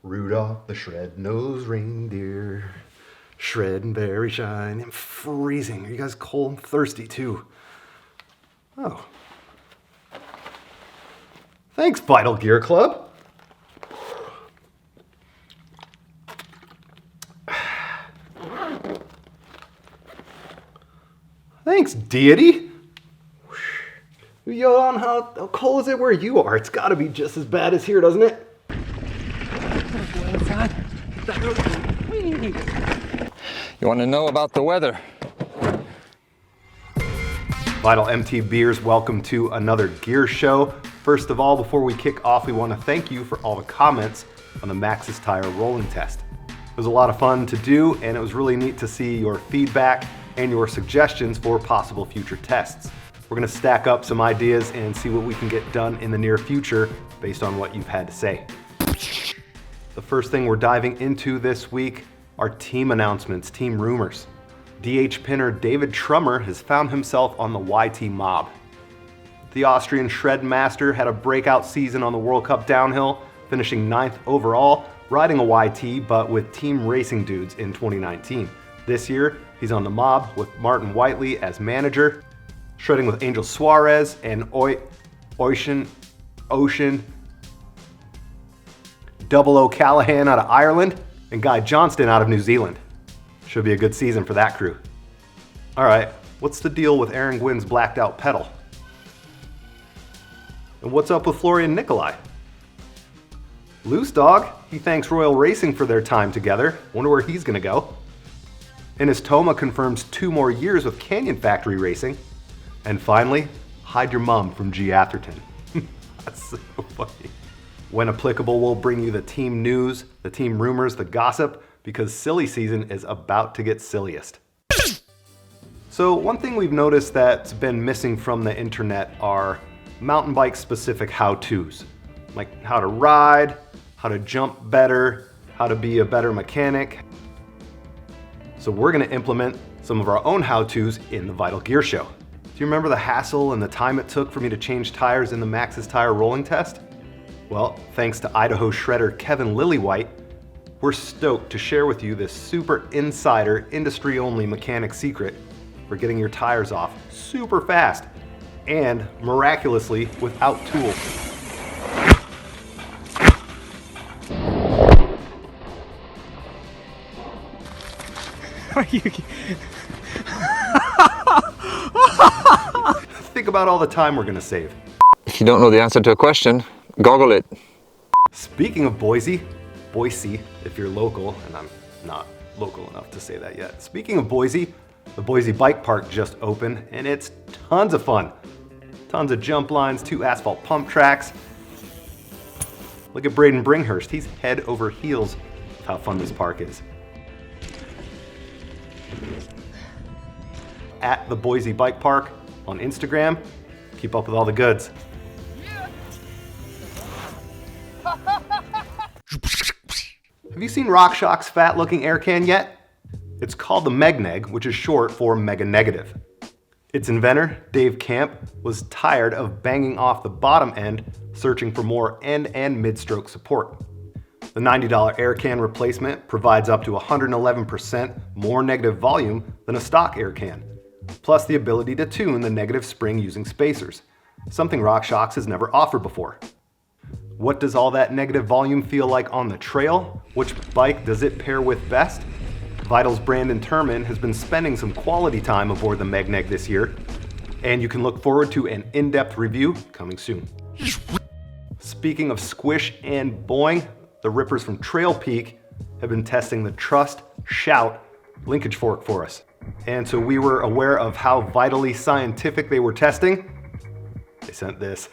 Rudolph the red-nosed reindeer, shred and berry shine. I'm freezing. Are you guys cold and thirsty too? Oh. Thanks, Vital Gear Club. Thanks, deity. Johan, how cold is it where you are? It's gotta be just as bad as here, doesn't it? You want to know about the weather? Vital MTBers, welcome to another gear show. First of all, before we kick off, we want to thank you for all the comments on the Maxxis tire rolling test. It was a lot of fun to do, and it was really neat to see your feedback and your suggestions for possible future tests. We're going to stack up some ideas and see what we can get done in the near future based on what you've had to say. The first thing we're diving into this week are team announcements, team rumors. DH pinner David Trummer has found himself on the YT mob. The Austrian shred master had a breakout season on the World Cup downhill, finishing 9th overall, riding a YT but with team racing dudes in 2019. This year, he's on the mob with Martin Whiteley as manager, shredding with Angel Suarez and Ocean, Double O'Callaghan out of Ireland, and Guy Johnston out of New Zealand. Should be a good season for that crew. All right, what's the deal with Aaron Gwynn's blacked out pedal? And what's up with Florian Nicolai? Loose Dog, he thanks Royal Racing for their time together. Wonder where he's gonna go. Ines Toma confirms 2 more years with Canyon Factory Racing. And finally, hide your mom from G. Atherton. That's so funny. When applicable, we'll bring you the team news, the team rumors, the gossip, because silly season is about to get silliest. So one thing we've noticed that's been missing from the internet are mountain bike specific how-tos. Like how to ride, how to jump better, how to be a better mechanic. So we're gonna implement some of our own how-tos in the Vital Gear Show. Do you remember the hassle and the time it took for me to change tires in the Maxxis tire rolling test? Well, thanks to Idaho shredder Kevin Lillywhite, we're stoked to share with you this super insider, industry-only mechanic secret for getting your tires off super fast and miraculously without tools. Are you? Think about all the time we're gonna save. If you don't know the answer to a question, goggle it. Speaking of Boise, if you're local, and I'm not local enough to say that yet. Speaking of Boise, the Boise Bike Park just opened, and it's tons of fun. Tons of jump lines, 2 asphalt pump tracks. Look at Braden Bringhurst, he's head over heels with how fun this park is. At the Boise Bike Park on Instagram, keep up with all the goods. Have you seen RockShox's fat-looking air can yet? It's called the MegNeg, which is short for Mega Negative. Its inventor, Dave Camp, was tired of banging off the bottom end, searching for more end and mid-stroke support. The $90 air can replacement provides up to 111% more negative volume than a stock air can, plus the ability to tune the negative spring using spacers, something RockShox has never offered before. What does all that negative volume feel like on the trail? Which bike does it pair with best? Vital's Brandon Turman has been spending some quality time aboard the MegNeg this year, and you can look forward to an in-depth review coming soon. Speaking of squish and boing, the rippers from Trail Peak have been testing the Trust Shout linkage fork for us. And so we were aware of how vitally scientific they were testing. They sent this.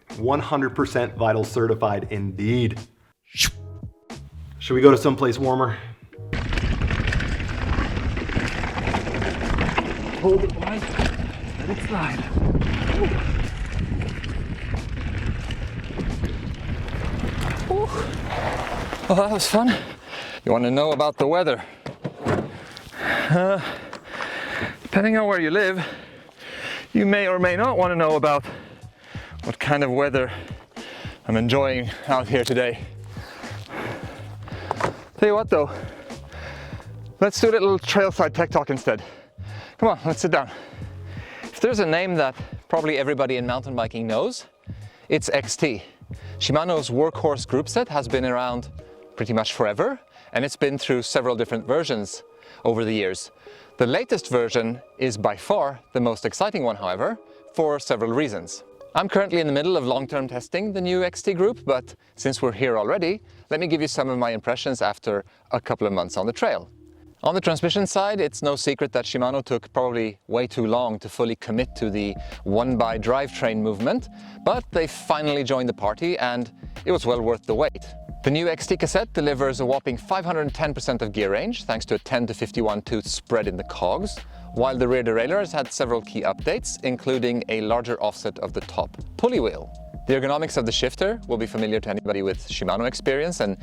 100% Vital certified indeed. Should we go to someplace warmer? Hold it wide. Let it slide. Well, that was fun. You want to know about the weather? Depending on where you live, you may or may not want to know about what kind of weather I'm enjoying out here today. Tell you what though, let's do a little Trailside Tech talk instead. Come on, let's sit down. If there's a name that probably everybody in mountain biking knows, it's XT. Shimano's workhorse group set has been around pretty much forever, and it's been through several different versions over the years. The latest version is by far the most exciting one, however, for several reasons. I'm currently in the middle of long-term testing the new XT group, but since we're here already, let me give you some of my impressions after a couple of months on the trail. On the transmission side, it's no secret that Shimano took probably way too long to fully commit to the one-by drivetrain movement, but they finally joined the party and it was well worth the wait. The new XT cassette delivers a whopping 510% of gear range thanks to a 10 to 51 tooth spread in the cogs, while the rear derailleur has had several key updates, including a larger offset of the top pulley wheel. The ergonomics of the shifter will be familiar to anybody with Shimano experience, and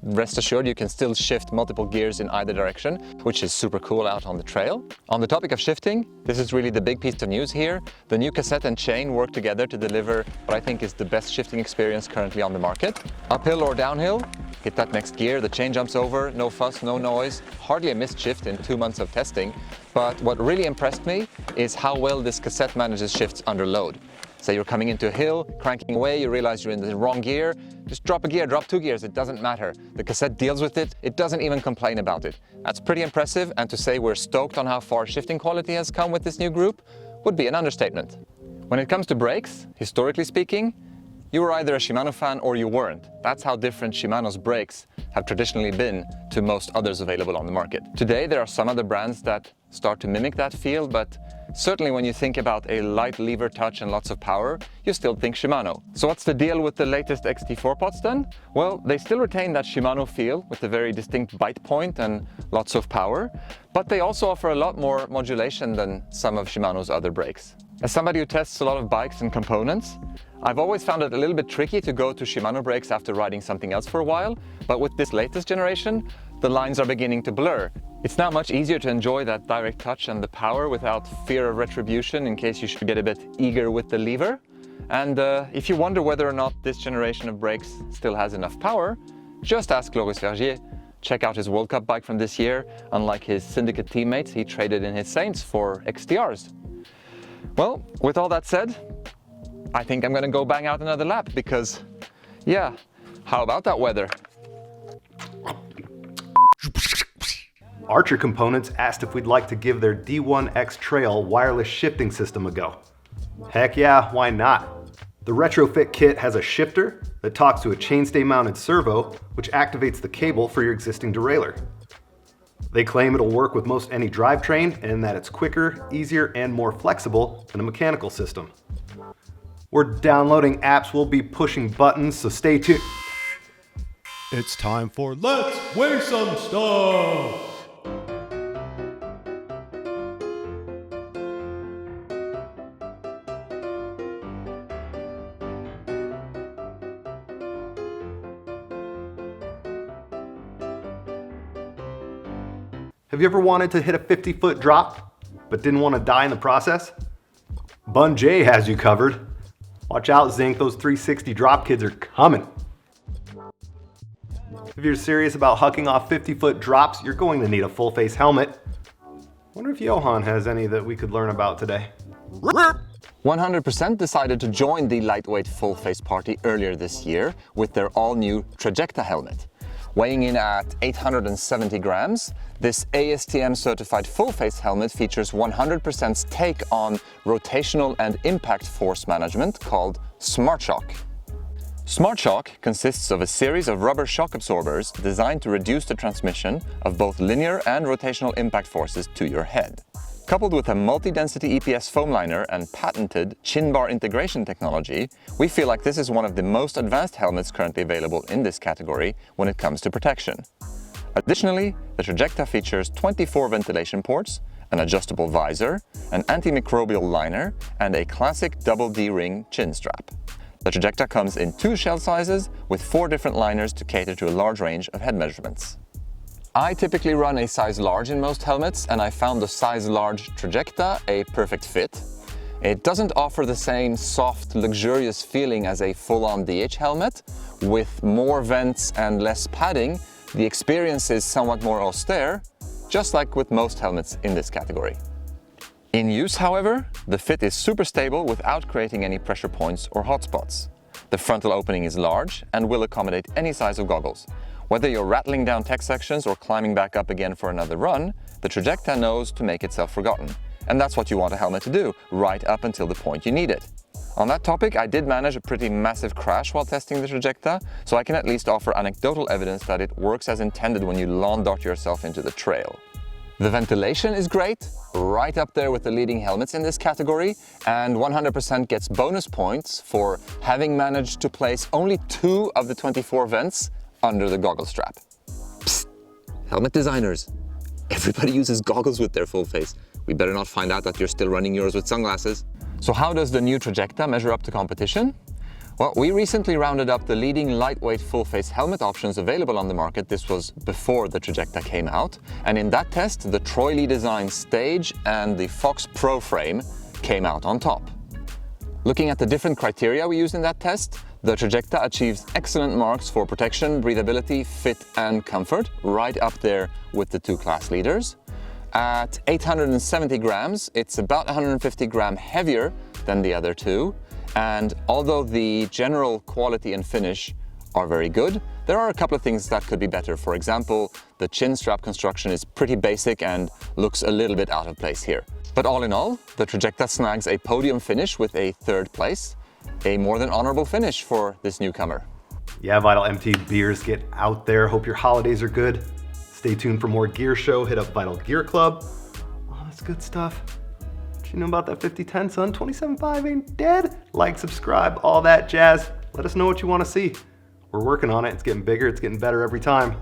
rest assured you can still shift multiple gears in either direction, which is super cool out on the trail. On the topic of shifting, this is really the big piece of news here. The new cassette and chain work together to deliver what I think is the best shifting experience currently on the market. Uphill or downhill, hit that next gear, the chain jumps over, no fuss, no noise, hardly a missed shift in 2 months of testing. But what really impressed me is how well this cassette manages shifts under load. Say you're coming into a hill, cranking away, you realize you're in the wrong gear, just drop a gear, drop 2 gears, it doesn't matter. The cassette deals with it, it doesn't even complain about it. That's pretty impressive, and to say we're stoked on how far shifting quality has come with this new group would be an understatement. When it comes to brakes, historically speaking, you were either a Shimano fan or you weren't. That's how different Shimano's brakes have traditionally been to most others available on the market. Today there are some other brands that start to mimic that feel, but certainly when you think about a light lever touch and lots of power, you still think Shimano. So what's the deal with the latest XT4 pods then? Well, they still retain that Shimano feel with a very distinct bite point and lots of power, but they also offer a lot more modulation than some of Shimano's other brakes. As somebody who tests a lot of bikes and components, I've always found it a little bit tricky to go to Shimano brakes after riding something else for a while, but with this latest generation, the lines are beginning to blur. It's now much easier to enjoy that direct touch and the power without fear of retribution in case you should get a bit eager with the lever. And if you wonder whether or not this generation of brakes still has enough power, just ask Loris Vergier. Check out his World Cup bike from this year. Unlike his syndicate teammates, he traded in his Saints for XTRs. Well, with all that said, I think I'm gonna go bang out another lap because, yeah, how about that weather? Archer Components asked if we'd like to give their D1x Trail wireless shifting system a go. Heck yeah, why not? The retrofit kit has a shifter that talks to a chainstay mounted servo, which activates the cable for your existing derailleur. They claim it'll work with most any drivetrain and that it's quicker, easier, and more flexible than a mechanical system. We're downloading apps, we'll be pushing buttons, so stay tuned. It's time for Let's Weigh Some Stuff! Have you ever wanted to hit a 50-foot drop, but didn't want to die in the process? BUN-J has you covered. Watch out, Zinc, those 360 drop kids are coming. If you're serious about hucking off 50-foot drops, you're going to need a full-face helmet. Wonder if Johan has any that we could learn about today. 100% decided to join the lightweight full-face party earlier this year with their all-new Trajecta helmet. Weighing in at 870 grams, this ASTM-certified full-face helmet features 100% take on rotational and impact force management called SmartShock. SmartShock consists of a series of rubber shock absorbers designed to reduce the transmission of both linear and rotational impact forces to your head. Coupled with a multi-density EPS foam liner and patented chin bar integration technology, we feel like this is one of the most advanced helmets currently available in this category when it comes to protection. Additionally, the Trajecta features 24 ventilation ports, an adjustable visor, an antimicrobial liner, and a classic double D-ring chin strap. The Trajecta comes in 2 shell sizes with 4 different liners to cater to a large range of head measurements. I typically run a size large in most helmets, and I found the size large Trajecta a perfect fit. It doesn't offer the same soft, luxurious feeling as a full-on DH helmet. With more vents and less padding, the experience is somewhat more austere, just like with most helmets in this category. In use, however, the fit is super stable without creating any pressure points or hotspots. The frontal opening is large and will accommodate any size of goggles. Whether you're rattling down tech sections or climbing back up again for another run, the Trajecta knows to make itself forgotten. And that's what you want a helmet to do, right up until the point you need it. On that topic, I did manage a pretty massive crash while testing the Trajecta, so I can at least offer anecdotal evidence that it works as intended when you lawn dart yourself into the trail. The ventilation is great, right up there with the leading helmets in this category, and 100% gets bonus points for having managed to place only 2 of the 24 vents under the goggle strap. Psst! Helmet designers, everybody uses goggles with their full face. We better not find out that you're still running yours with sunglasses. So how does the new Trajecta measure up to competition? Well, we recently rounded up the leading lightweight full-face helmet options available on the market. This was before the Trajecta came out. And in that test, the Troy Lee Design Stage and the Fox Pro frame came out on top. Looking at the different criteria we used in that test, the Trajecta achieves excellent marks for protection, breathability, fit and comfort, right up there with the 2 class leaders. At 870 grams, it's about 150 grams heavier than the other 2. And although the general quality and finish are very good, there are a couple of things that could be better. For example, the chin strap construction is pretty basic and looks a little bit out of place here. But all in all, the Trajecta snags a podium finish with a 3rd place, a more than honorable finish for this newcomer. Yeah, Vital MTBers, get out there. Hope your holidays are good. Stay tuned for more gear show. Hit up Vital Gear Club. All this good stuff. What you know about that 5010, son? 27.5 ain't dead. Like, subscribe, all that jazz. Let us know what you want to see. We're working on it. It's getting bigger. It's getting better every time.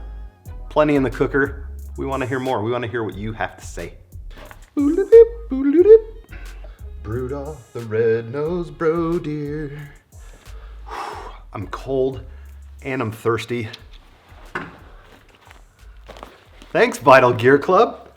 Plenty in the cooker. We want to hear more. We want to hear what you have to say. Brood off the red-nosed bro deer. I'm cold and I'm thirsty. Thanks, Vital Gear Club.